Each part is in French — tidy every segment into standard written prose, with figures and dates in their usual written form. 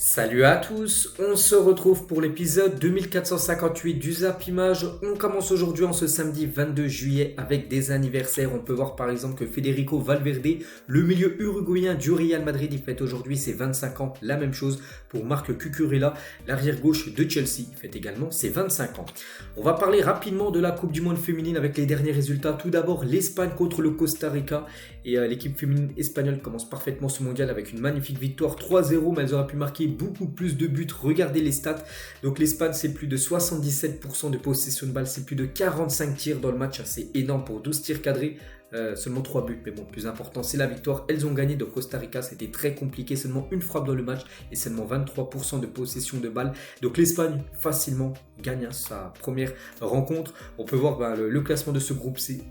Salut à tous, on se retrouve pour l'épisode 2458 du Zap Image. On commence aujourd'hui en ce samedi 22 juillet avec des anniversaires. On peut voir par exemple que Federico Valverde, le milieu uruguayen du Real Madrid, il fête aujourd'hui ses 25 ans. La même chose pour Marc Cucurella, l'arrière gauche de Chelsea, il fête également ses 25 ans. On va parler rapidement de la Coupe du Monde féminine avec les derniers résultats. Tout d'abord l'Espagne contre le Costa Rica. Et l'équipe féminine espagnole commence parfaitement ce mondial avec une magnifique victoire 3-0, mais elles auraient pu marquer beaucoup plus de buts. Regardez les stats. Donc l'Espagne, c'est plus de 77% de possession de balle, c'est plus de 45 tirs dans le match. C'est énorme pour 12 tirs cadrés. Seulement 3 buts, mais bon, le plus important c'est la victoire. Elles ont gagné de Costa Rica, c'était très compliqué, seulement une frappe dans le match et seulement 23% de possession de balle. Donc l'Espagne facilement gagne sa première rencontre. On peut voir le classement de ce groupe C,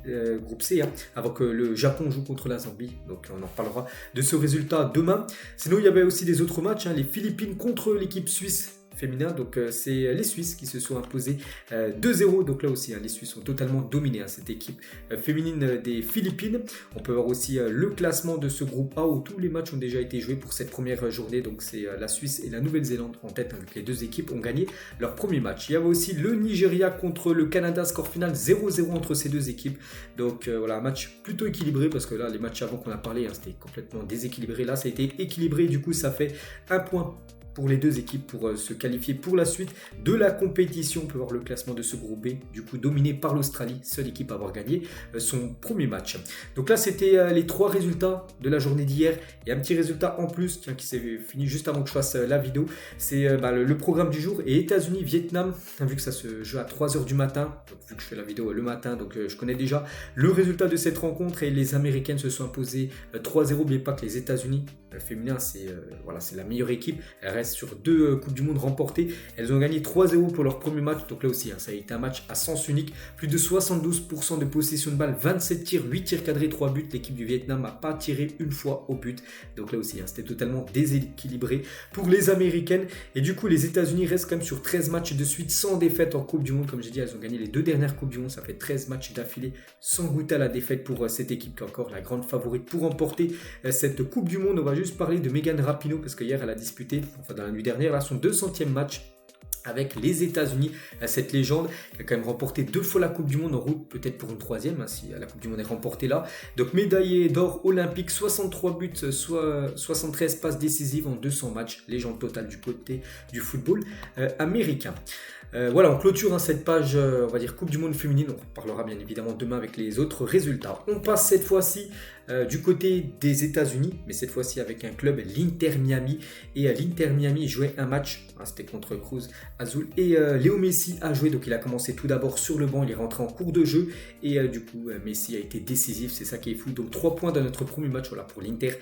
avant que le Japon joue contre la Zambie. Donc on en reparlera de ce résultat demain. Sinon il y avait aussi des autres matchs, les Philippines contre l'équipe suisse féminin, donc c'est les Suisses qui se sont imposés 2-0, donc là aussi les Suisses ont totalement dominé cette équipe féminine des Philippines. On peut voir aussi le classement de ce groupe A où tous les matchs ont déjà été joués pour cette première journée, donc c'est la Suisse et la Nouvelle-Zélande en tête, avec les deux équipes ont gagné leur premier match. Il y avait aussi le Nigeria contre le Canada, score final 0-0 entre ces deux équipes, donc voilà, un match plutôt équilibré parce que là les matchs avant qu'on a parlé c'était complètement déséquilibré, là ça a été équilibré, du coup ça fait un point pour les deux équipes pour se qualifier pour la suite de la compétition. On peut voir le classement de ce groupe B, du coup dominé par l'Australie, seule équipe à avoir gagné son premier match. Donc là c'était les trois résultats de la journée d'hier et un petit résultat en plus qui s'est fini juste avant que je fasse la vidéo. C'est le programme du jour et États-Unis-Vietnam, vu que ça se joue à 3h du matin, donc vu que je fais la vidéo le matin, donc je connais déjà le résultat de cette rencontre et les Américaines se sont imposées 3-0. N'oubliez pas que les États-Unis féminin c'est la meilleure équipe, elles restent sur deux Coupes du Monde remportées, elles ont gagné 3-0 pour leur premier match, donc là aussi ça a été un match à sens unique, plus de 72% de possession de balle, 27 tirs, 8 tirs cadrés, 3 buts, l'équipe du Vietnam n'a pas tiré une fois au but, donc là aussi c'était totalement déséquilibré pour les Américaines, et du coup les États-Unis restent quand même sur 13 matchs de suite sans défaite en Coupe du Monde. Comme j'ai dit, elles ont gagné les deux dernières Coupes du Monde, ça fait 13 matchs d'affilée sans goûter à la défaite pour cette équipe qui est encore la grande favorite pour remporter cette Coupe du Monde. On va juste parler de Megan Rapinoe parce qu'hier elle a disputé, dans la nuit dernière, là, son 200e match avec les États-Unis, cette légende qui a quand même remporté 2 fois la Coupe du Monde, en route peut-être pour une troisième si la Coupe du Monde est remportée là. Donc médaillée d'or olympique, 63 buts, soit 73 passes décisives en 200 matchs, légende totale du côté du football américain. Voilà, on clôture cette page, on va dire Coupe du Monde féminine. On parlera bien évidemment demain avec les autres résultats. On passe cette fois-ci du côté des États-Unis, mais cette fois-ci avec un club, l'Inter Miami. Et l'Inter Miami jouait un match, c'était contre Cruz Azul. Et Léo Messi a joué, donc il a commencé tout d'abord sur le banc, il est rentré en cours de jeu. Et du coup, Messi a été décisif, c'est ça qui est fou. Donc 3 points dans notre premier match pour l'Inter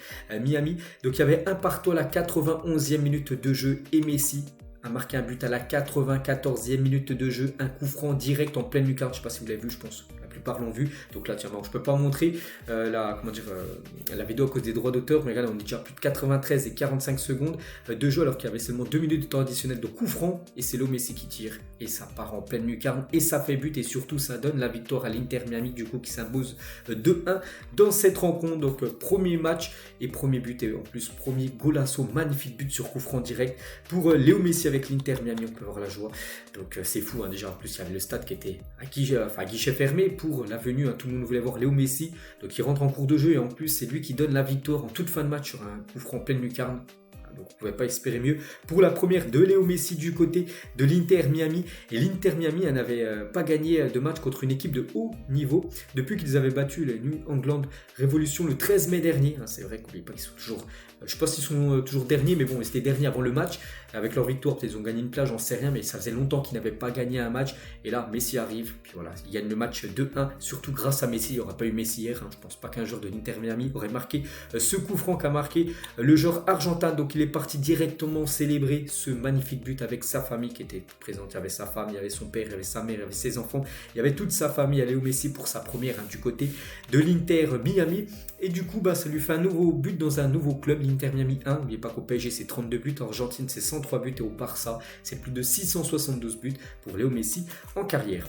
Miami. Donc il y avait un partout à la 91e minute de jeu et Messi a marqué un but à la 94e minute de jeu, un coup franc direct en pleine lucarne. Je ne sais pas si vous l'avez vu, je pense la plupart l'ont vu. Donc là, tiens, bon, je ne peux pas montrer la vidéo à cause des droits d'auteur, mais regarde, on est déjà plus de 93 et 45 secondes de jeu alors qu'il y avait seulement 2 minutes de temps additionnel de coup franc et c'est Léo Messi qui tire et ça part en pleine lucarne et ça fait but et surtout ça donne la victoire à l'Inter Miami du coup qui s'impose 2-1 dans cette rencontre. Donc premier match et premier but et en plus premier golasso, magnifique but sur coup franc direct pour Léo Messi avec l'Inter Miami. On peut voir la joie, donc c'est fou déjà. En plus il y avait le stade qui était à guichet fermé pour la venue, tout le monde voulait voir Léo Messi, donc il rentre en cours de jeu et en plus c'est lui qui donne la victoire en toute fin de match sur un coup franc pleine lucarne. Donc on ne pouvait pas espérer mieux pour la première de Léo Messi du côté de l'Inter Miami. Et l'Inter Miami n'avait pas gagné de match contre une équipe de haut niveau depuis qu'ils avaient battu le New England Revolution le 13 mai dernier. C'est vrai qu'on n'oublie pas qu'ils sont toujours, je ne sais pas s'ils sont toujours derniers, mais bon, ils étaient derniers avant le match. Avec leur victoire, peut-être ils ont gagné une place, j'en sais rien, mais ça faisait longtemps qu'ils n'avaient pas gagné un match. Et là, Messi arrive, puis voilà, ils gagnent le match 2-1, surtout grâce à Messi. Il n'y aurait pas eu Messi hier, je ne pense pas qu'un joueur de l'Inter Miami aurait marqué ce coup franc qu'a marqué le joueur argentin. Donc il est parti directement célébrer ce magnifique but avec sa famille qui était présente. Il y avait sa femme, il y avait son père, il y avait sa mère, il y avait ses enfants, il y avait toute sa famille. Léo Messi pour sa première du côté de l'Inter Miami. Et du coup, ça lui fait un nouveau but dans un nouveau club, l'Inter Miami 1. N'oubliez pas qu'au PSG, c'est 32 buts, en Argentine, c'est 103 buts et au Barça, c'est plus de 672 buts pour Léo Messi en carrière.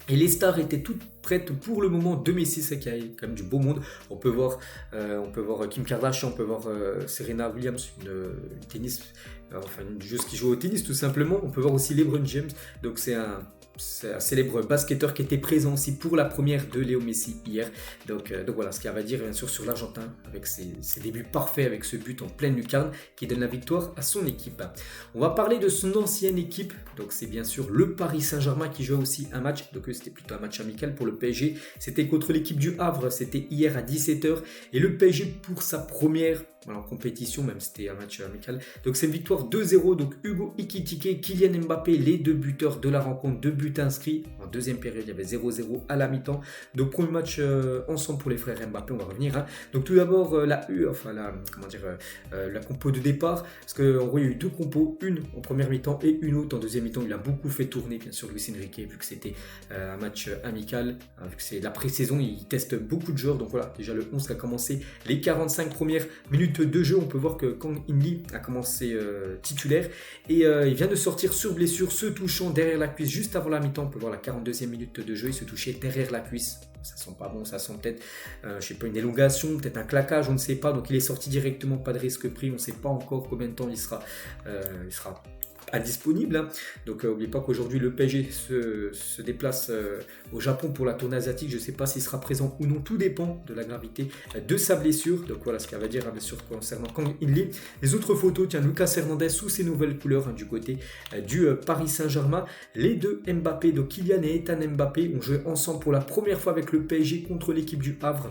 Et les stars étaient toutes prêtes pour le moment de Messi, c'est qu'il y a quand même du beau monde. On peut voir Kim Kardashian, on peut voir Serena Williams, une tennis, enfin une joueuse qui joue au tennis tout simplement. On peut voir aussi LeBron James. Donc c'est un célèbre basketteur qui était présent aussi pour la première de Léo Messi hier. Donc voilà, ce qu'il va dire bien sûr sur l'Argentin avec ses débuts parfaits avec ce but en pleine lucarne qui donne la victoire à son équipe. On va parler de son ancienne équipe, donc c'est bien sûr le Paris Saint-Germain qui joue aussi un match, donc c'était plutôt un match amical pour le PSG, c'était contre l'équipe du Havre, c'était hier à 17h et le PSG pour sa première en compétition, même si c'était un match amical. Donc c'est une victoire 2-0, donc Hugo Ekitike, Kylian Mbappé, les deux buteurs de la rencontre, 2 buts inscrits. En deuxième période, il y avait 0-0 à la mi-temps. Donc premier match ensemble pour les frères Mbappé, on va revenir. Hein. Donc tout d'abord la compo de départ, parce qu'en gros il y a eu 2 compos, une en première mi-temps et une autre en deuxième mi-temps. Il a beaucoup fait tourner bien sûr Luis Enrique, vu que c'était un match amical, vu que c'est la pré-saison, il teste beaucoup de joueurs. Donc voilà, déjà le 11 qui a commencé les 45 premières minutes de jeu, on peut voir que Kang In-lee a commencé titulaire et il vient de sortir sur blessure, se touchant derrière la cuisse juste avant la mi-temps. On peut voir la 42e minute de jeu, il se touchait derrière la cuisse. Ça sent pas bon, ça sent peut-être, je sais pas, une élongation, peut-être un claquage, on ne sait pas. Donc il est sorti directement, pas de risque pris. On ne sait pas encore combien de temps il sera indisponible. Hein. Donc n'oubliez pas qu'aujourd'hui le PSG se déplace au Japon pour la tournée asiatique. Je ne sais pas s'il sera présent ou non, tout dépend de la gravité de sa blessure. Donc voilà ce qu'il va dire bien sûr concernant Kang In-lee. Les autres photos, tiens, Lucas Hernandez sous ses nouvelles couleurs du côté du Paris Saint-Germain. Les deux Mbappé, donc Kylian et Ethan Mbappé, ont joué ensemble pour la première fois avec le PSG contre l'équipe du Havre.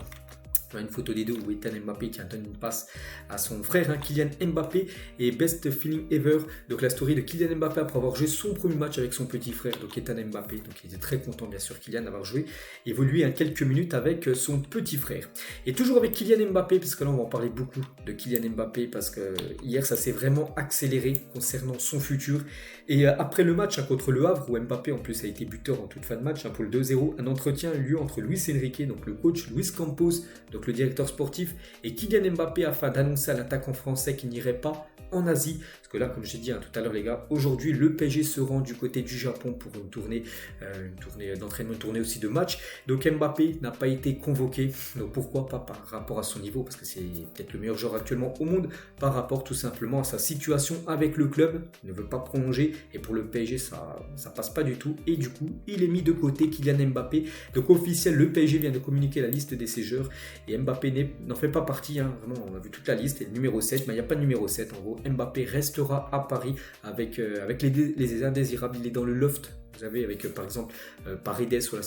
Une photo des deux où Ethan Mbappé qui donne une passe à son frère Kylian Mbappé et Best Feeling Ever, donc la story de Kylian Mbappé après avoir joué son premier match avec son petit frère, donc Ethan Mbappé, donc il était très content bien sûr Kylian d'avoir joué, évolué quelques minutes avec son petit frère. Et toujours avec Kylian Mbappé, parce que là on va en parler beaucoup de Kylian Mbappé, parce que hier ça s'est vraiment accéléré concernant son futur, et après le match contre le Havre, où Mbappé en plus a été buteur en toute fin de match pour le 2-0, un entretien a eu lieu entre Luis Enrique, donc le coach Luis Campos, donc le directeur sportif, et Kylian Mbappé afin d'annoncer à l'attaquant français qu'il n'irait pas en Asie. Parce que là, comme j'ai dit tout à l'heure les gars, aujourd'hui le PSG se rend du côté du Japon pour une tournée d'entraînement, une tournée aussi de match. Donc Mbappé n'a pas été convoqué. Donc pourquoi pas par rapport à son niveau, parce que c'est peut-être le meilleur joueur actuellement au monde, par rapport tout simplement à sa situation avec le club. Il ne veut pas prolonger et pour le PSG ça passe pas du tout. Et du coup, il est mis de côté Kylian Mbappé. Donc officiel, le PSG vient de communiquer la liste des ses joueurs et Mbappé n'en fait pas partie. Vraiment, on a vu toute la liste. Et le numéro 7, mais il n'y a pas de numéro 7 en gros. Mbappé restera à Paris avec les indésirables. Il est dans le loft. Vous avez avec par exemple Paredes, voilà,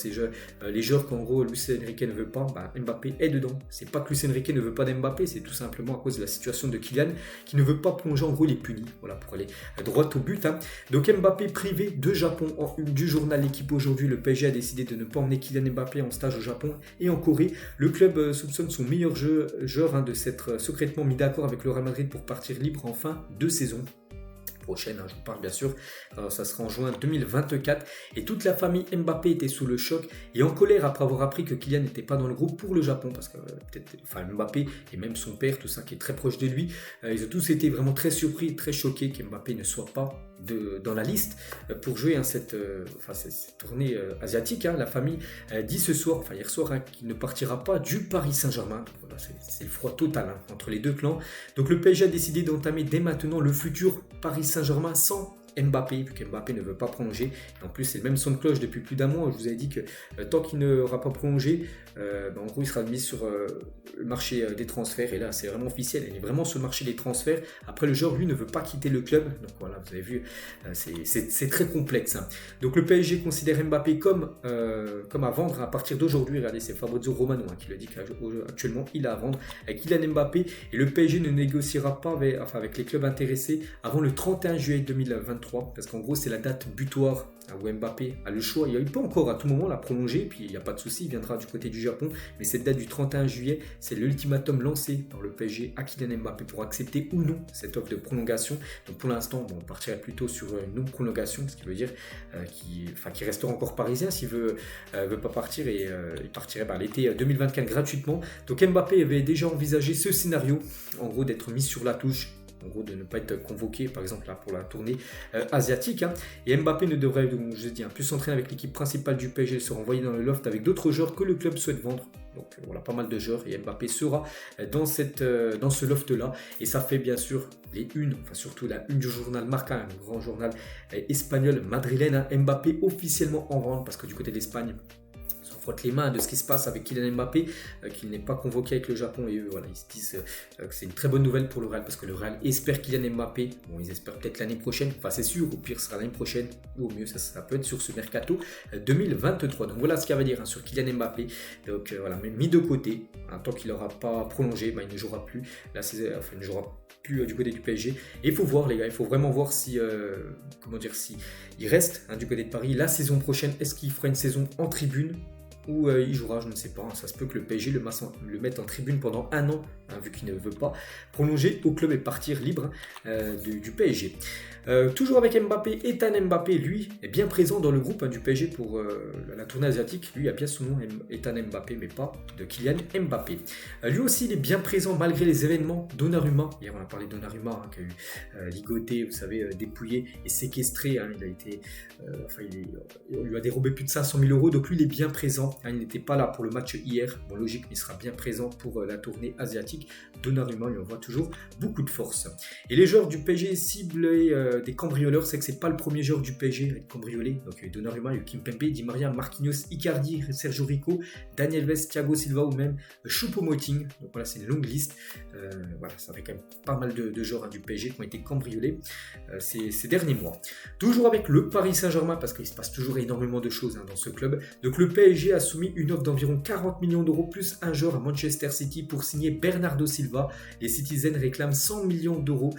les joueurs qu'en gros Luis Enrique ne veut pas, Mbappé est dedans. C'est pas que Luis Enrique ne veut pas d'Mbappé, c'est tout simplement à cause de la situation de Kylian qui ne veut pas plonger, en gros il est puni, voilà, pour aller droit au but. Hein. Donc Mbappé privé de Japon en une du journal L'équipe aujourd'hui, le PSG a décidé de ne pas emmener Kylian Mbappé en stage au Japon et en Corée. Le club soupçonne son meilleur joueur de s'être secrètement mis d'accord avec le Real Madrid pour partir libre en fin de saison. Prochaine, je vous parle bien sûr, ça sera en juin 2024 et toute la famille Mbappé était sous le choc et en colère après avoir appris que Kylian n'était pas dans le groupe pour le Japon, parce que Mbappé et même son père, tout ça qui est très proche de lui, ils ont tous été vraiment très surpris, très choqués qu'Mbappé ne soit pas dans la liste pour jouer cette tournée asiatique. La famille dit hier soir qu'il ne partira pas du Paris Saint-Germain. Voilà, c'est le froid total entre les deux clans. Donc le PSG a décidé d'entamer dès maintenant le futur Paris Saint-Germain sans Mbappé, vu qu'Mbappé ne veut pas prolonger. Et en plus, c'est le même son de cloche depuis plus d'un mois. Je vous avais dit que tant qu'il n'aura pas prolongé, en gros, il sera mis sur le marché des transferts. Et là, c'est vraiment officiel. Il est vraiment sur le marché des transferts. Après, le joueur, lui, ne veut pas quitter le club. Donc voilà, vous avez vu, c'est très complexe. Donc le PSG considère Mbappé comme à vendre à partir d'aujourd'hui. Regardez, c'est Fabrizio Romano qui le dit qu'actuellement, il a à vendre. Kylian Mbappé. Et le PSG ne négociera pas avec les clubs intéressés avant le 31 juillet 2023. Parce qu'en gros c'est la date butoir où Mbappé a le choix. Il peut encore à tout moment la prolonger, puis il n'y a pas de souci, il viendra du côté du Japon, mais cette date du 31 juillet, c'est l'ultimatum lancé par le PSG à Kylian Mbappé pour accepter ou non cette offre de prolongation. Donc pour l'instant, on partirait plutôt sur une non-prolongation, ce qui veut dire qu'il restera encore parisien s'il veut pas partir, et il partirait l'été 2024 gratuitement. Donc Mbappé avait déjà envisagé ce scénario, en gros d'être mis sur la touche en gros de ne pas être convoqué par exemple là, pour la tournée asiatique. Et Mbappé ne devrait, donc, je dis, plus s'entraîner avec l'équipe principale du PSG, se renvoyer dans le loft avec d'autres joueurs que le club souhaite vendre. Donc voilà, pas mal de joueurs et Mbappé sera dans ce loft-là. Et ça fait bien sûr les unes, enfin surtout la une du journal Marca, un grand journal espagnol madrilène. Mbappé officiellement en vente parce que du côté de l'Espagne, frotte les mains de ce qui se passe avec Kylian Mbappé, qu'il n'est pas convoqué avec le Japon, et eux, voilà, ils se disent que c'est une très bonne nouvelle pour le Real, parce que le Real espère Kylian Mbappé. Bon, ils espèrent peut-être l'année prochaine, enfin c'est sûr, au pire ce sera l'année prochaine, ou au mieux ça peut être sur ce mercato 2023. Donc voilà ce qu'il y a à dire sur Kylian Mbappé. Donc voilà, mais mis de côté, tant qu'il n'aura pas prolongé, il ne jouera plus, là, il ne jouera plus du côté du PSG. Et il faut voir les gars, il faut vraiment voir si, si il reste du côté de Paris la saison prochaine. Est-ce qu'il fera une saison en tribune où il jouera, je ne sais pas, ça se peut que le PSG le mette en tribune pendant un an, vu qu'il ne veut pas prolonger au club et partir libre du PSG. Toujours avec Mbappé, Ethan Mbappé, lui, est bien présent dans le groupe du PSG pour la tournée asiatique. Lui a bien son nom, Ethan Mbappé, mais pas de Kylian Mbappé. Lui aussi, il est bien présent malgré les événements. Donnarumma, hier on a parlé de Donnarumma, qui a eu ligoté, vous savez, dépouillé et séquestré. Il a été, on lui a dérobé plus de 500 000 €, donc lui il est bien présent. Il n'était pas là pour le match hier. Bon, logique, mais il sera bien présent pour la tournée asiatique. Donnarumma, lui envoie toujours beaucoup de force. Et les joueurs du PSG ciblés des cambrioleurs, c'est que c'est pas le premier joueur du PSG à être cambriolé. Donc il y a eu Donnarumma, il y a eu Kimpembe, Di Maria, Marquinhos, Icardi, Sergio Rico, Daniel Alves, Thiago Silva ou même Choupo-Moting. Donc voilà, c'est une longue liste. Voilà, ça fait quand même pas mal de joueurs du PSG qui ont été cambriolés ces derniers mois. Toujours avec le Paris Saint-Germain, parce qu'il se passe toujours énormément de choses dans ce club. Donc le PSG a soumis une offre d'environ 40 millions € plus un joueur à Manchester City pour signer Bernardo Silva. Les Citizens réclament 100 millions €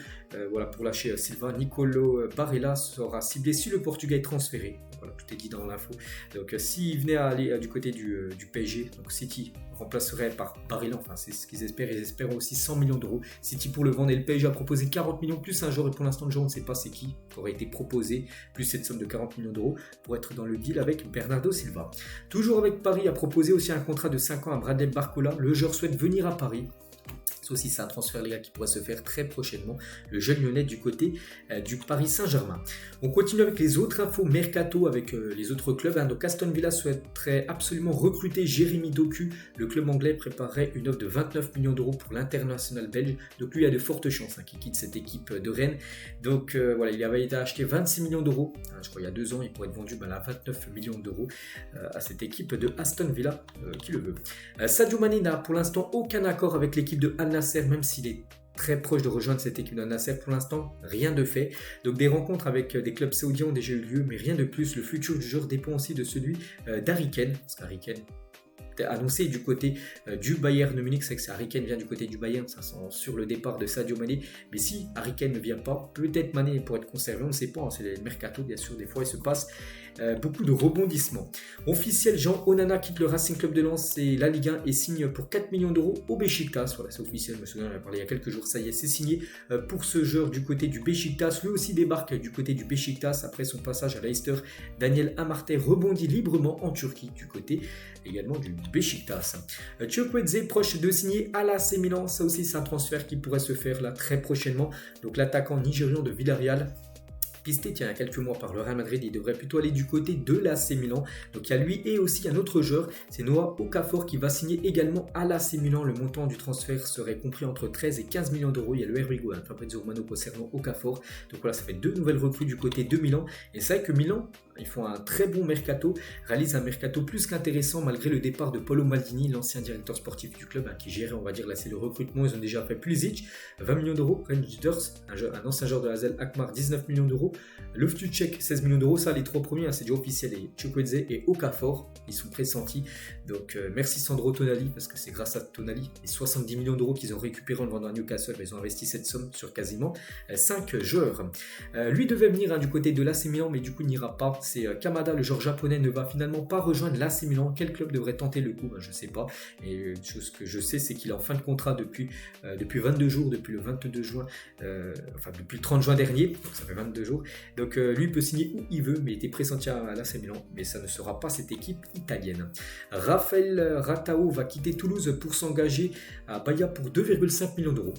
voilà, pour lâcher Silva. Nicolo Barella sera ciblé si le Portugais est transféré. Voilà, tout est dit dans l'info. Donc s'il venait à aller du côté du PSG, donc City remplacerait par Barella, enfin c'est ce qu'ils espèrent, ils espèrent aussi 100 millions € City pour le vendre, et le PSG a proposé 40 millions plus un joueur, et pour l'instant le joueur on ne sait pas c'est qui aurait été proposé, plus cette somme de 40 millions € pour être dans le deal avec Bernardo Silva. Toujours avec Paris a proposé aussi un contrat de 5 ans à Bradley Barcola. Le joueur souhaite venir à Paris. Aussi, c'est un transfert, les gars, qui pourrait se faire très prochainement. Le jeune lyonnais du côté du Paris Saint-Germain. On continue avec les autres infos mercato avec les autres clubs. Donc Aston Villa souhaiterait absolument recruter Jérémy Doku. Le club anglais préparerait une offre de 29 millions € pour l'international belge. Donc lui, il a de fortes chances qu'il quitte cette équipe de Rennes. Donc voilà, il avait été acheté 26 millions €. Je crois il y a 2 ans, il pourrait être vendu à 29 millions € à cette équipe de Aston Villa qui le veut. Sadio Mané n'a pour l'instant aucun accord avec l'équipe de Al Nassr, même s'il est très proche de rejoindre cette équipe de Al Nassr. Pour l'instant, rien de fait. Donc des rencontres avec des clubs saoudiens ont déjà eu lieu, mais rien de plus. Le futur du joueur dépend aussi de celui d'Harry Kane, parce qu'Harry Kane annoncé du côté du Bayern de Munich. C'est que Harry Kane vient du côté du Bayern, ça sent sur le départ de Sadio Mané. Mais si Harry Kane ne vient pas, peut-être Mané pourrait être conservé, on ne sait pas, c'est le mercato, bien sûr, des fois il se passe beaucoup de rebondissements. Officiel, Jean Onana quitte le Racing Club de Lens et la Ligue 1 et signe pour 4 millions € au Beşiktaş. Voilà, c'est officiel, je me souviens, on en a parlé il y a quelques jours, ça y est, c'est signé pour ce joueur du côté du Beşiktaş. Lui aussi débarque du côté du Beşiktaş après son passage à Leicester. Daniel Amartey rebondit librement en Turquie du côté également du Beşiktaş. Chukwueze proche de signer à l'AC Milan, ça aussi c'est un transfert qui pourrait se faire là très prochainement. Donc l'attaquant nigérian de Villarreal, pisté il y a quelques mois par le Real Madrid, il devrait plutôt aller du côté de l'AC Milan. Donc il y a lui et aussi un autre joueur, c'est Noah Okafor qui va signer également à l'AC Milan. Le montant du transfert serait compris entre 13 et 15 millions €. Il y a le Rodrigo, Fabrizio Romano concernant Okafor. Donc voilà, ça fait 2 nouvelles recrues du côté de Milan. Et c'est vrai que Milan, ils font un très bon mercato, réalisent un mercato plus qu'intéressant malgré le départ de Paolo Maldini, l'ancien directeur sportif du club, qui gérait, on va dire, là c'est le recrutement. Ils ont déjà fait Pulisic, 20 millions €, Reinders, un ancien joueur de Hazel Akmar, 19 millions €, Loftus-Cheek, 16 millions €. Ça, les 3 premiers, c'est déjà officiel. Et Chukwueze et Okafor, ils sont pressentis. Donc merci Sandro Tonali, parce que c'est grâce à Tonali, les 70 millions € qu'ils ont récupérés en le vendant à Newcastle. Ils ont investi cette somme sur quasiment 5 joueurs. Lui devait venir du côté de l'AC Milan, mais du coup il n'ira pas. C'est Kamada, le joueur japonais, ne va finalement pas rejoindre l'AC Milan. Quel club devrait tenter le coup? Je ne sais pas. Et une chose que je sais, c'est qu'il est en fin de contrat depuis 22 jours, depuis le 22 juin, depuis le 30 juin dernier. Donc ça fait 22 jours. Donc lui peut signer où il veut, mais il était pressenti à l'AC Milan. Mais ça ne sera pas cette équipe italienne. Raphaël Ratao va quitter Toulouse pour s'engager à Bahia pour 2,5 millions €.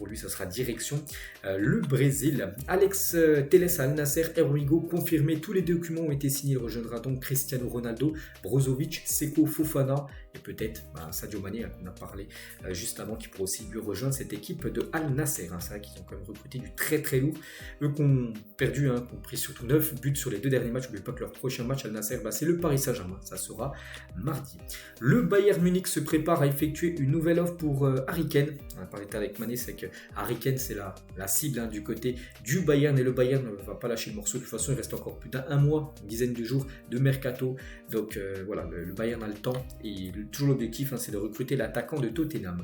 pour lui, ça sera direction le Brésil. Alex Telles à Al Nasser, Erwigo confirmé, tous les documents ont été signés. Il rejoindra donc Cristiano Ronaldo, Brozovic, Seko Fofana et peut-être Sadio Mané, qu'on a parlé juste avant, qui pourrait aussi lui rejoindre cette équipe de Al Nasser. C'est vrai qu'ils ont quand même recruté du très très lourd. Eux qui ont perdu, qui ont pris surtout 9 buts sur les 2 derniers matchs. N'oubliez pas que leur prochain match Al Nasser, c'est le Paris Saint-Germain. Ça sera mardi. Le Bayern Munich se prépare à effectuer une nouvelle offre pour Harry Kane. On a parlé avec Mané, c'est que Harry Kane c'est la cible du côté du Bayern, et le Bayern ne va pas lâcher le morceau. De toute façon, il reste encore plus d'1 mois, une dizaine de jours de mercato. Donc voilà, le Bayern a le temps et toujours l'objectif, c'est de recruter l'attaquant de Tottenham.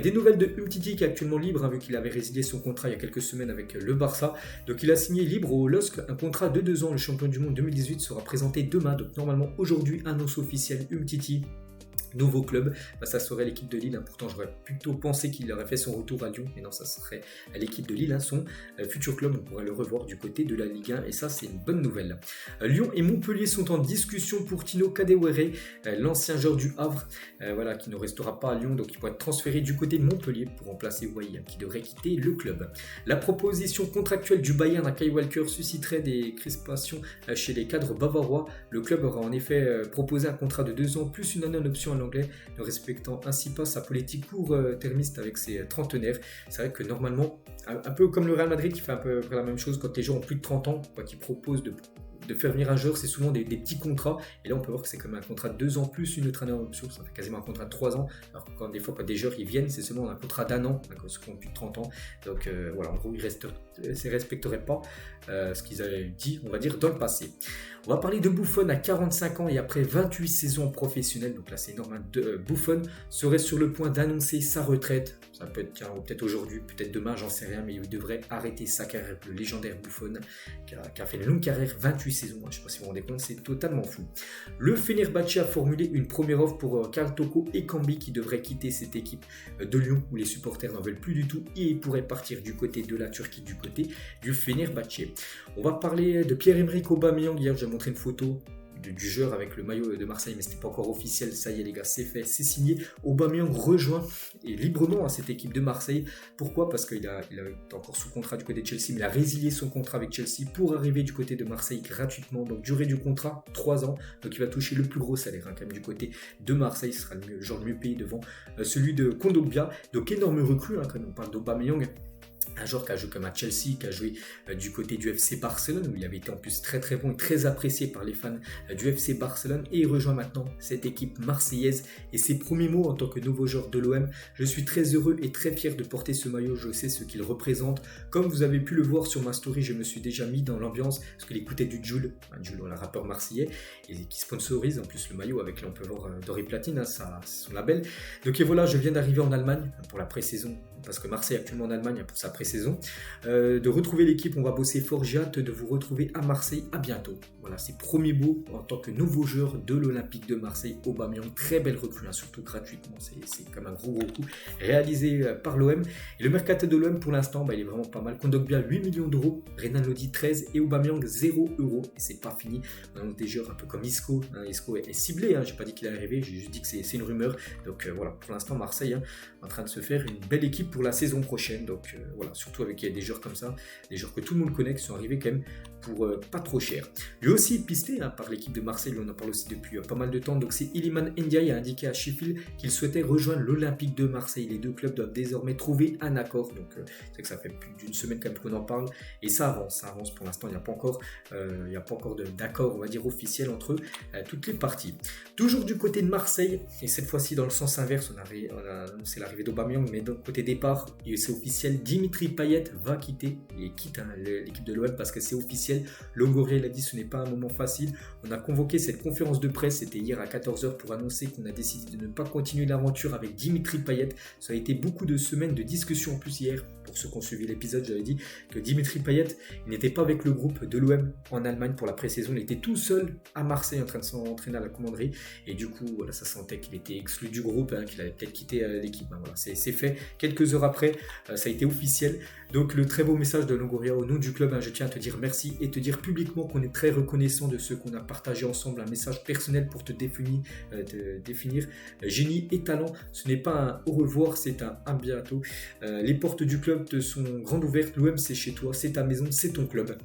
Des nouvelles de Umtiti qui est actuellement libre, vu qu'il avait résilié son contrat il y a quelques semaines avec le Barça. Donc il a signé libre au LOSC un contrat de 2 ans. Le champion du monde 2018 sera présenté demain. Donc normalement aujourd'hui, annonce officielle, Umtiti nouveau club, ça serait l'équipe de Lille. Pourtant, j'aurais plutôt pensé qu'il aurait fait son retour à Lyon, mais non, ça serait l'équipe de Lille, son futur club. On pourrait le revoir du côté de la Ligue 1, et ça, c'est une bonne nouvelle. Lyon et Montpellier sont en discussion pour Tino Kadewere, l'ancien joueur du Havre, qui ne restera pas à Lyon, donc il pourrait être transféré du côté de Montpellier pour remplacer Wai, qui devrait quitter le club. La proposition contractuelle du Bayern à Kyle Walker susciterait des crispations chez les cadres bavarois. Le club aura en effet proposé un contrat de 2 ans plus une année en option à l'anglais, ne respectant ainsi pas sa politique court-termiste avec ses trentenaires. C'est vrai que normalement, un peu comme le Real Madrid qui fait un peu la même chose quand les joueurs ont plus de 30 ans, qui propose de faire venir un joueur, c'est souvent des petits contrats, et là on peut voir que c'est comme un contrat de 2 ans plus une autre année en option, ça fait quasiment un contrat de 3 ans, alors que des fois quand des joueurs ils viennent, c'est seulement un contrat d'1 an, ceux qui ont plus de 30 ans, donc voilà, en gros ils ne respecteraient pas ce qu'ils avaient dit, on va dire, dans le passé. On va parler de Buffon à 45 ans et après 28 saisons professionnelles, donc là c'est énorme. Buffon serait sur le point d'annoncer sa retraite. Ça peut être peut-être aujourd'hui, peut-être demain, j'en sais rien, mais il devrait arrêter sa carrière. Le légendaire Buffon qui a fait une longue carrière, 28 saisons, je ne sais pas si vous vous rendez compte, c'est totalement fou. Le Fenerbahçe a formulé une première offre pour Karl Toko Ekambi qui devrait quitter cette équipe de Lyon où les supporters n'en veulent plus du tout et il pourrait partir du côté de la Turquie, du côté du Fenerbahçe. On va parler de Pierre-Emerick Aubameyang. Hier, j'ai montré une photo du joueur avec le maillot de Marseille, mais ce n'était pas encore officiel. Ça y est les gars, c'est fait, c'est signé. Aubameyang rejoint et librement cette équipe de Marseille. Pourquoi ? Parce qu'il a encore sous contrat du côté de Chelsea, mais il a résilié son contrat avec Chelsea pour arriver du côté de Marseille gratuitement. Donc durée du contrat, 3 ans. Donc il va toucher le plus gros salaire quand même du côté de Marseille. Ce sera le genre mieux payé devant celui de Kondogbia. Donc énorme recrue quand on parle d'Aubameyang. Un joueur qui a joué comme à Chelsea, qui a joué du côté du FC Barcelone, où il avait été en plus très très bon et très apprécié par les fans du FC Barcelone. Et il rejoint maintenant cette équipe marseillaise. Et ses premiers mots en tant que nouveau joueur de l'OM: je suis très heureux et très fier de porter ce maillot, je sais ce qu'il représente. Comme vous avez pu le voir sur ma story, je me suis déjà mis dans l'ambiance, parce qu'il écoutait du Jul, le rappeur marseillais, et qui sponsorise en plus le maillot avec, là on peut voir Doré Platine, son label. Donc et voilà, je viens d'arriver en Allemagne pour la pré-saison, parce que Marseille est actuellement en Allemagne pour sa pré-saison, de retrouver l'équipe. On va bosser fort, j'ai hâte de vous retrouver à Marseille, à bientôt. Voilà, ses premiers mots en tant que nouveau joueur de l'Olympique de Marseille. Aubameyang, très belle recrue, surtout gratuitement, c'est comme un gros coup réalisé par l'OM. Et le mercato de l'OM pour l'instant, il est vraiment pas mal. Kondogbia 8 millions d'euros, Renan Lodi 13 et Aubameyang 0 €. Et c'est pas fini, on a des joueurs un peu comme Isco. Isco est ciblé, j'ai pas dit qu'il est arrivé, j'ai juste dit que c'est une rumeur. Donc voilà, pour l'instant Marseille en train de se faire une belle équipe pour la saison prochaine. Donc voilà, surtout avec des joueurs comme ça, des joueurs que tout le monde connaît, qui sont arrivés quand même pour pas trop cher. Lui aussi pisté par l'équipe de Marseille, on en parle aussi depuis pas mal de temps. Donc c'est Iliman Ndiaye a indiqué à Sheffield qu'il souhaitait rejoindre l'Olympique de Marseille. Les deux clubs doivent désormais trouver un accord. Donc c'est vrai que ça fait plus d'une semaine quand même qu'on en parle et ça avance pour l'instant. Il n'y a pas encore, d'accord, on va dire, officiel entre toutes les parties. Toujours du côté de Marseille, et cette fois-ci dans le sens inverse, on a annoncé l'arrivée d'Aubameyang, mais donc côté départ, et c'est officiel, Dimitri Payet va quitter, et quitte l'équipe de l'OM parce que c'est officiel. Longoria l'a dit, ce n'est pas un moment facile. On a convoqué cette conférence de presse, c'était hier à 14h, pour annoncer qu'on a décidé de ne pas continuer l'aventure avec Dimitri Payet. Ça a été beaucoup de semaines de discussions en plus hier. Pour ceux qui ont suivi l'épisode, j'avais dit que Dimitri Payet, il n'était pas avec le groupe de l'OM en Allemagne pour la pré-saison. Il était tout seul à Marseille en train de s'entraîner à la commanderie. Et du coup, voilà, ça sentait qu'il était exclu du groupe, qu'il allait peut-être quitter l'équipe. Voilà, c'est fait. Quelques heures après, ça a été officiel. Donc le très beau message de Longoria au nom du club, je tiens à te dire merci et te dire publiquement qu'on est très reconnaissant de ce qu'on a partagé ensemble, un message personnel pour te définir. Génie et talent, ce n'est pas un au revoir, c'est un à bientôt. Les portes du club te sont grandes ouvertes, l'OM c'est chez toi, c'est ta maison, c'est ton club.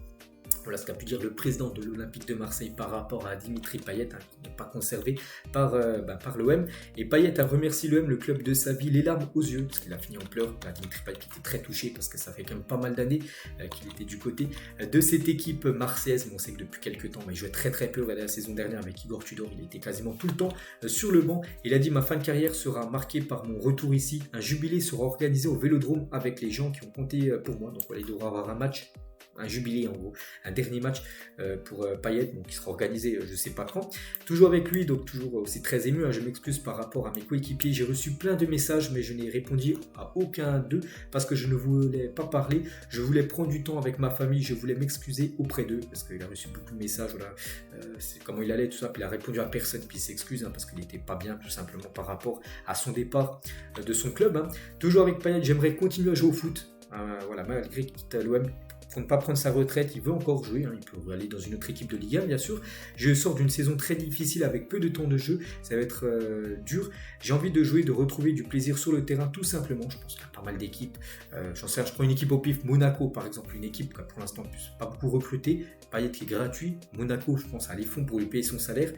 Voilà ce qu'a pu dire le président de l'Olympique de Marseille par rapport à Dimitri Payet, qui n'est pas conservé par l'OM. Et Payet a remercié l'OM, le club de sa vie, les larmes aux yeux, parce qu'il a fini en pleurs. Dimitri Payet qui était très touché, parce que ça fait quand même pas mal d'années qu'il était du côté de cette équipe marseillaise. Mais on sait que depuis quelques temps, il jouait très très peu. Regardez la saison dernière avec Igor Tudor, il était quasiment tout le temps sur le banc. Il a dit: ma fin de carrière sera marquée par mon retour ici. Un jubilé sera organisé au Vélodrome avec les gens qui ont compté pour moi. Donc voilà, il devra avoir un jubilé en gros, un dernier match pour Payet, donc qui sera organisé je ne sais pas quand. Toujours avec lui, donc toujours aussi très ému, je m'excuse par rapport à mes coéquipiers, j'ai reçu plein de messages mais je n'ai répondu à aucun d'eux parce que je ne voulais pas parler, je voulais prendre du temps avec ma famille, je voulais m'excuser auprès d'eux parce qu'il a reçu beaucoup de messages, voilà, c'est comment il allait, tout ça, puis il a répondu à personne, puis il s'excuse parce qu'il n'était pas bien tout simplement par rapport à son départ de son club. Toujours avec Payet, j'aimerais continuer à jouer au foot, voilà, malgré qu'il quitte l'OM. Pour ne pas prendre sa retraite, il veut encore jouer, il peut aller dans une autre équipe de Ligue 1 bien sûr. Je sors d'une saison très difficile avec peu de temps de jeu, ça va être dur. J'ai envie de jouer, de retrouver du plaisir sur le terrain tout simplement. Je pense qu'il y a pas mal d'équipes, je prends une équipe au pif, Monaco par exemple, une équipe qui a pour l'instant pas beaucoup recruté, Payet qui est gratuit, Monaco je pense à les fonds pour lui payer son salaire.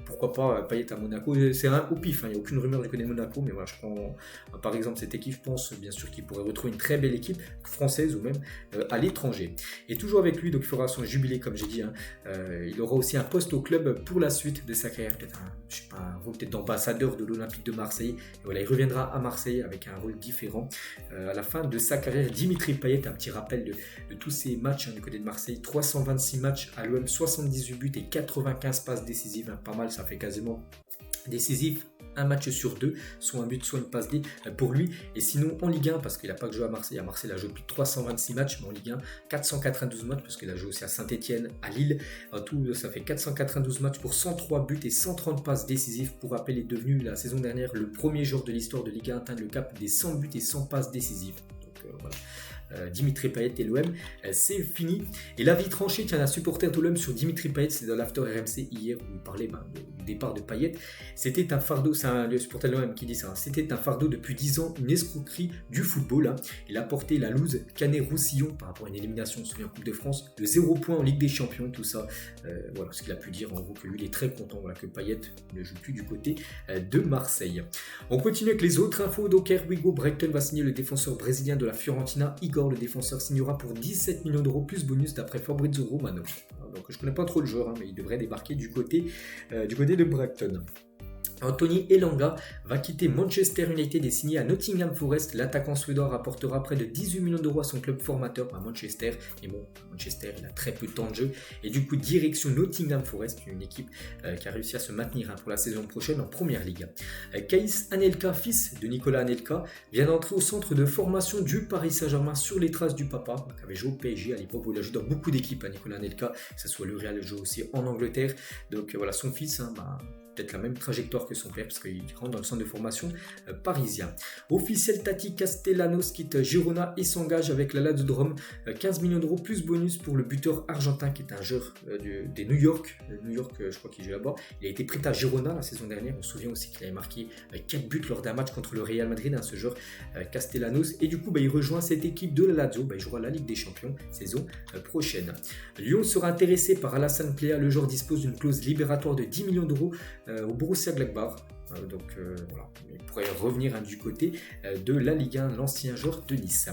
Pourquoi pas Payet à Monaco, c'est un au pif, il n'y a aucune rumeur du côté de Monaco, mais voilà, je prends par exemple cette équipe, je pense bien sûr qu'il pourrait retrouver une très belle équipe française ou même à l'étranger. Et toujours avec lui, donc il fera son jubilé comme j'ai dit, il aura aussi un poste au club pour la suite de sa carrière, peut-être un rôle peut-être d'ambassadeur de l'Olympique de Marseille, et voilà, il reviendra à Marseille avec un rôle différent à la fin de sa carrière. Dimitri Payet, un petit rappel de tous ses matchs du côté de Marseille, 326 matchs à l'OM, 78 buts et 95 passes décisives, pas mal, ça fait quasiment décisif, un match sur deux, soit un but, soit une passe D pour lui. Et sinon en Ligue 1, parce qu'il n'a pas que joué à Marseille, il a joué plus de 326 matchs, mais en Ligue 1, 492 matchs, parce qu'il a joué aussi à Saint-Etienne, à Lille. En tout, ça fait 492 matchs pour 103 buts et 130 passes décisives. Pour rappel, il est devenu la saison dernière le premier joueur de l'histoire de Ligue 1 à atteindre le cap des 100 buts et 100 passes décisives. Donc voilà. Dimitri Payet et l'OM, c'est fini. Et l'avis tranché, tiens, un supporter de l'OM sur Dimitri Payet, c'est dans l'after RMC hier où il parlait du départ de Payet. C'était un fardeau, c'est le supporter de l'OM qui dit ça, c'était un fardeau depuis 10 ans, une escroquerie du football. Il a porté la loose Canet-Roussillon par rapport à une élimination, on se souvient, en Coupe de France, de 0 points en Ligue des Champions, tout ça. Voilà ce qu'il a pu dire, en gros, que lui il est très content, voilà, que Payet ne joue plus du côté de Marseille. On continue avec les autres infos. Donc here we go, Brighton va signer le défenseur brésilien de la Fiorentina, Igor. Le défenseur signera pour 17 millions d'euros plus bonus d'après Fabrizio Romano. Donc je ne connais pas trop le joueur, mais il devrait débarquer du côté de Brighton. Anthony Elanga va quitter Manchester United et signer à Nottingham Forest. L'attaquant suédois rapportera près de 18 millions d'euros à son club formateur à Manchester. Et bon, Manchester, il a très peu de temps de jeu. Et du coup, direction Nottingham Forest, une équipe qui a réussi à se maintenir pour la saison prochaine en Première Ligue. Kaïs Anelka, fils de Nicolas Anelka, vient d'entrer au centre de formation du Paris Saint-Germain sur les traces du papa, qui avait joué au PSG à l'époque où il a joué dans beaucoup d'équipes, Nicolas Anelka, que ce soit le Real, il joue aussi en Angleterre. Donc voilà, son fils, peut-être la même trajectoire que son père parce qu'il rentre dans le centre de formation parisien. Officiel, Tati Castellanos quitte Girona et s'engage avec la Lazio de Rome. 15 millions d'euros plus bonus pour le buteur argentin qui est un joueur des New York. New York, je crois qu'il joue là-bas. Il a été prêté à Girona la saison dernière. On se souvient aussi qu'il avait marqué 4 buts lors d'un match contre le Real Madrid, ce joueur Castellanos. Et du coup, il rejoint cette équipe de la Lazio. Il jouera la Ligue des Champions saison prochaine. Lyon sera intéressé par Alassane Plea. Le joueur dispose d'une clause libératoire de 10 millions d'euros au Borussia Gladbach. Donc voilà, il pourrait revenir du côté de la Ligue 1, l'ancien joueur de Nice.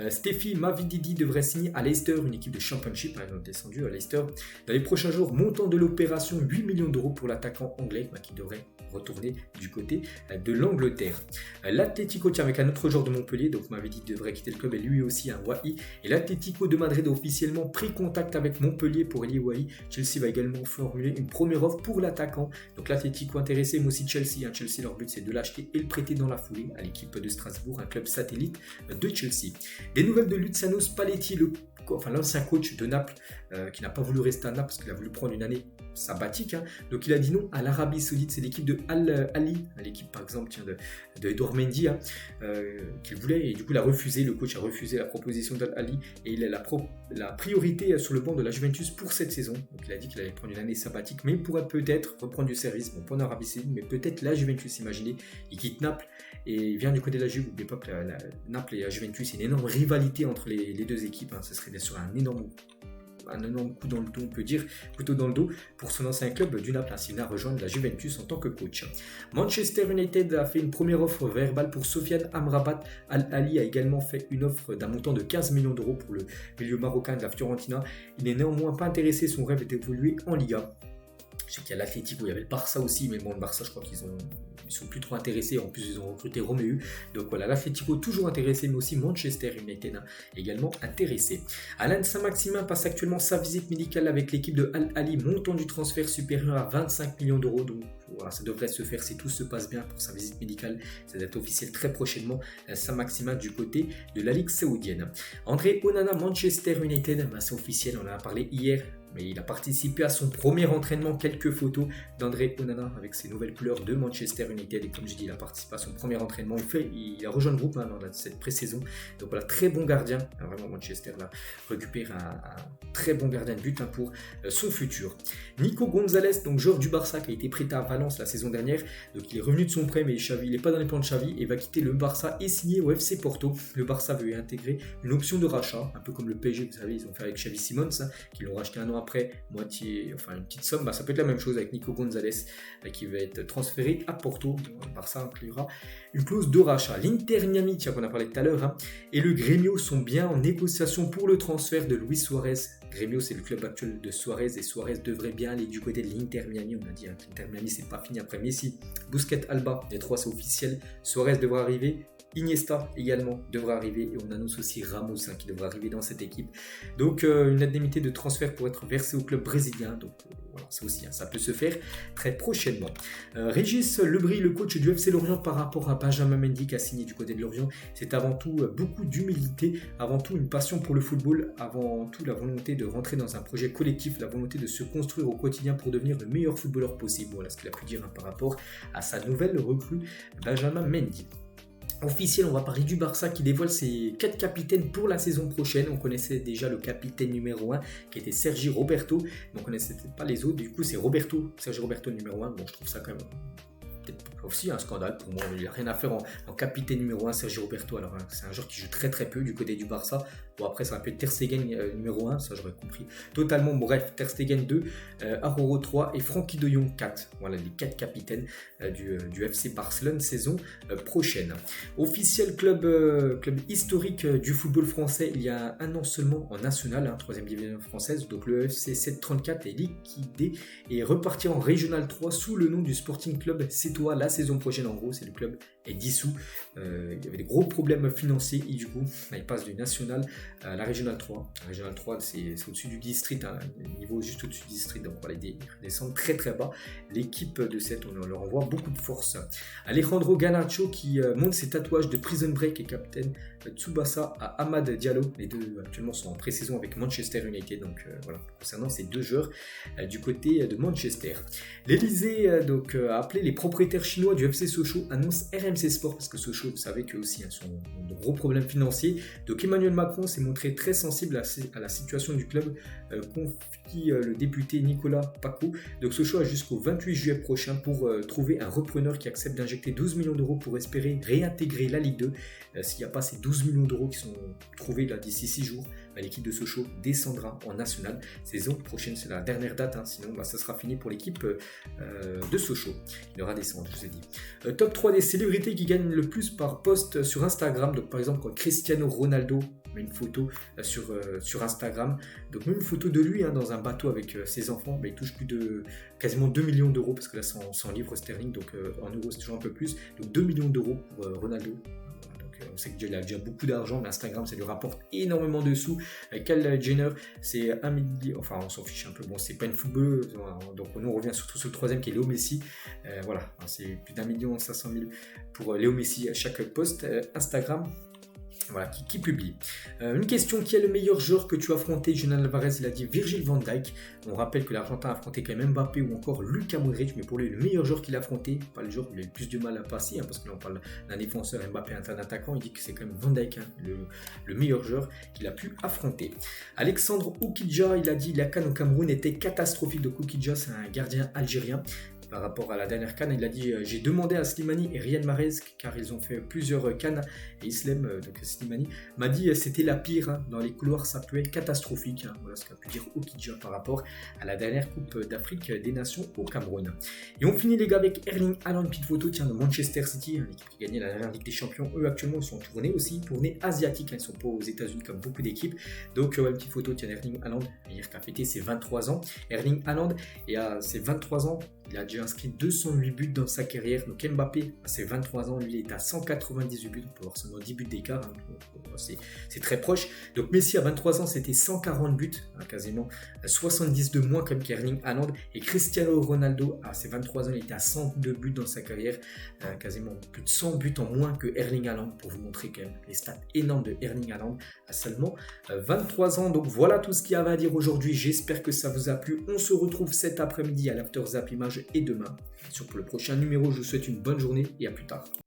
Steffi Mavididi devrait signer à Leicester, une équipe de Championship, descendu à Leicester. Dans les prochains jours, montant de l'opération 8 millions d'euros pour l'attaquant anglais qui devrait retourner du côté de l'Angleterre. L'Atlético, tiens, avec un autre joueur de Montpellier, donc Mavididi devrait quitter le club et lui aussi un Wai. Et l'Atlético de Madrid a officiellement pris contact avec Montpellier pour Eli Wai. Chelsea va également formuler une première offre pour l'attaquant. Donc l'Atlético intéressé, mais aussi Chelsea. Chelsea, leur but c'est de l'acheter et le prêter dans la foulée à l'équipe de Strasbourg, un club satellite de Chelsea. Des nouvelles de Luciano Spalletti, l'ancien coach de Naples, qui n'a pas voulu rester à Naples parce qu'il a voulu prendre une année sabbatique, hein. Donc il a dit non à l'Arabie Saoudite. C'est l'équipe de Al-Ali, l'équipe par exemple de Edouard Mendy, hein, qu'il voulait, et du coup il a refusé, le coach a refusé la proposition d'Al-Ali, et il a la priorité sur le banc de la Juventus pour cette saison. Donc il a dit qu'il allait prendre une année sabbatique, mais il pourrait peut-être reprendre du service, bon pas en Arabie Saoudite, mais peut-être la Juventus. Imaginez, il quitte Naples et il vient du côté de la Juve. N'oubliez pas que Naples et la Juventus, c'est une énorme rivalité entre les deux équipes, hein. Ce serait bien sûr un énorme coup dans le dos, on peut dire, couteau dans le dos pour son ancien club du Naples. Il a rejoint la Juventus en tant que coach. Manchester United a fait une première offre verbale pour Sofiane Amrabat. Al-Ali a également fait une offre d'un montant de 15 millions d'euros pour le milieu marocain de la Fiorentina. Il n'est néanmoins pas intéressé, son rêve est d'évoluer en Liga. Je sais qu'il y a l'Atlético, il y avait le Barça aussi, mais bon, le Barça, je crois qu'ils sont plus trop intéressés. En plus, ils ont recruté Romeu. Donc voilà, l'Atlético toujours intéressé, mais aussi Manchester United, hein, également intéressé. Alain Saint-Maximin passe actuellement sa visite médicale avec l'équipe de Al-Ali, montant du transfert supérieur à 25 millions d'euros. Donc voilà, ça devrait se faire si tout se passe bien pour sa visite médicale. Ça va être officiel très prochainement. Saint-Maximin du côté de la Ligue saoudienne. André Onana, Manchester United, c'est officiel, on en a parlé hier. Mais il a participé à son premier entraînement. Quelques photos d'André Onana avec ses nouvelles couleurs de Manchester United. Et comme je dis, il a participé à son premier entraînement. Il a rejoint le groupe, hein, lors de cette pré-saison. Donc voilà, très bon gardien. Vraiment, Manchester là, récupère un très bon gardien de but, hein, pour son futur. Nico Gonzalez, donc joueur du Barça qui a été prêté à Valence la saison dernière. Donc il est revenu de son prêt, mais Xavi, il n'est pas dans les plans de Xavi et va quitter le Barça et signer au FC Porto. Le Barça veut y intégrer une option de rachat, un peu comme le PSG, vous savez, ils ont fait avec Xavi Simons, hein, qui l'ont racheté un an après, moitié, enfin une petite somme. Ça peut être la même chose avec Nico Gonzalez, qui va être transféré à Porto. Le Barça inclura une clause de rachat. L'Inter Miami, tiens, qu'on a parlé tout à l'heure, hein, et le Grêmio sont bien en négociation pour le transfert de Luis Suarez. Grêmio, c'est le club actuel de Suarez, et Suarez devrait bien aller du côté de l'Inter Miami. On a dit, hein, l'Inter Miami, c'est pas fini après Messi, Busquets, Alba, les trois c'est officiel. Suarez devra arriver. Iniesta également devra arriver, et on annonce aussi Ramos, hein, qui devra arriver dans cette équipe. Donc une indemnité de transfert pour être versée au club brésilien. Donc voilà, ça aussi, hein, ça peut se faire très prochainement. Régis Lebris, le coach du FC Lorient, par rapport à Benjamin Mendy qui a signé du côté de Lorient, c'est avant tout beaucoup d'humilité, avant tout une passion pour le football, avant tout la volonté de rentrer dans un projet collectif, la volonté de se construire au quotidien pour devenir le meilleur footballeur possible. Voilà ce qu'il a pu dire, hein, par rapport à sa nouvelle recrue Benjamin Mendy. Officiel, on va parler du Barça qui dévoile ses 4 capitaines pour la saison prochaine. On connaissait déjà le capitaine numéro 1 qui était Sergi Roberto, mais on connaissait peut-être pas les autres. Du coup, c'est Sergi Roberto numéro 1. Bon, je trouve ça quand même peut-être aussi un scandale pour moi. Il n'y a rien à faire en capitaine numéro 1, Sergi Roberto. Alors, hein, c'est un joueur qui joue très très peu du côté du Barça. Bon, après, ça va être Ter Stegen numéro 1, ça j'aurais compris totalement. Bref, Ter Stegen 2, Aroro 3 et Frenkie de Jong 4. Voilà les 4 capitaines du FC Barcelone saison prochaine. Officiel club historique du football français il y a un an seulement en national, hein, 3e division française. Donc le FC 734 est liquidé et reparti en Régional 3 sous le nom du Sporting Club Sétois la saison prochaine. En gros, c'est le club est dissous. Il y avait des gros problèmes financiers et du coup, il passe du national à la Régional 3. La Régional 3, c'est au-dessus du district, hein, niveau juste au-dessus du district. Donc voilà, ils descendent très très bas. L'équipe de 7, on leur envoie beaucoup de force. Alejandro Garnacho qui monte ses tatouages de Prison Break et capitaine Tsubasa à Amad Diallo. Les deux actuellement sont en pré-saison avec Manchester United. Donc voilà, concernant ces deux joueurs du côté de Manchester. L'Elysée a appelé les propriétaires chinois du FC Sochaux, annonce RMC Sport, parce que Sochaux, vous savez qu'eux aussi, hein, sont de gros problèmes financiers. Donc Emmanuel Macron s'est montré très sensible à la situation du club, confie le député Nicolas Paco. Donc Sochaux a jusqu'au 28 juillet prochain pour trouver un repreneur qui accepte d'injecter 12 millions d'euros pour espérer réintégrer la Ligue 2. S'il n'y a pas ces 12 millions d'euros qui sont trouvés là d'ici 6 jours, l'équipe de Sochaux descendra en national. Saison prochaine, c'est la dernière date, hein, sinon ça sera fini pour l'équipe de Sochaux. Il aura descendu, je vous ai dit. Top 3 des célébrités qui gagnent le plus par post sur Instagram. Donc par exemple, quand Cristiano Ronaldo met une photo sur Instagram, donc même une photo de lui, hein, dans un bateau avec ses enfants, il touche plus de quasiment 2 millions d'euros, parce que là c'est en livres sterling, donc en euros c'est toujours un peu plus. Donc 2 millions d'euros pour Ronaldo. On sait qu'il a déjà beaucoup d'argent, mais Instagram, ça lui rapporte énormément de sous. Kylie Jenner, c'est 1 million. Enfin, on s'en fiche un peu. Bon, c'est pas une footballeuse. Donc, nous, on revient surtout sur le troisième qui est Léo Messi. Voilà, c'est plus d'1,5 million pour Léo Messi à chaque post Instagram. Voilà, qui publie. Une question, qui est le meilleur joueur que tu as affronté? Julian Alvarez, il a dit Virgil van Dijk. On rappelle que l'Argentin a affronté quand même Mbappé ou encore Luka Modric, mais pour lui, le meilleur joueur qu'il a affronté, pas le joueur où il a eu le plus de mal à passer, parce que là on parle d'un défenseur, Mbappé est un attaquant, il dit que c'est quand même Van Dijk, le meilleur joueur qu'il a pu affronter. Alexandre Oukidja, il a dit la CAN au Cameroun était catastrophique. Donc Oukidja, c'est un gardien algérien. Par rapport à la dernière CAN, il a dit j'ai demandé à Slimani et Riyad Mahrez, car ils ont fait plusieurs CAN, et Islem, donc Slimani, m'a dit c'était la pire, dans les couloirs ça peut être catastrophique. Voilà ce qu'a pu dire Oukidja par rapport à la dernière Coupe d'Afrique des Nations au Cameroun. Et on finit les gars avec Erling Haaland, petite photo de Manchester City, l'équipe qui a gagné la dernière Ligue des Champions. Eux actuellement ils sont tournés asiatiques, ils ne sont pas aux États-Unis comme beaucoup d'équipes. Donc une petite photo de Erling Haaland, hier qui a fêté ses 23 ans. Erling Haaland, et à ses 23 ans, il a déjà inscrit 208 buts dans sa carrière. Donc Mbappé, à ses 23 ans, lui, il est à 198 buts. On peut voir seulement 10 buts d'écart. C'est très proche. Donc Messi, à 23 ans, c'était 140 buts. Quasiment 70 de moins comme qu'Erling Haaland. Et Cristiano Ronaldo, à ses 23 ans, il était à 102 buts dans sa carrière. Quasiment plus de 100 buts en moins que Erling Haaland. Pour vous montrer quand même les stats énormes de Erling Haaland à seulement 23 ans. Donc voilà tout ce qu'il y avait à dire aujourd'hui. J'espère que ça vous a plu. On se retrouve cet après-midi à l'After Zap Image et demain. Pour le prochain numéro, je vous souhaite une bonne journée et à plus tard.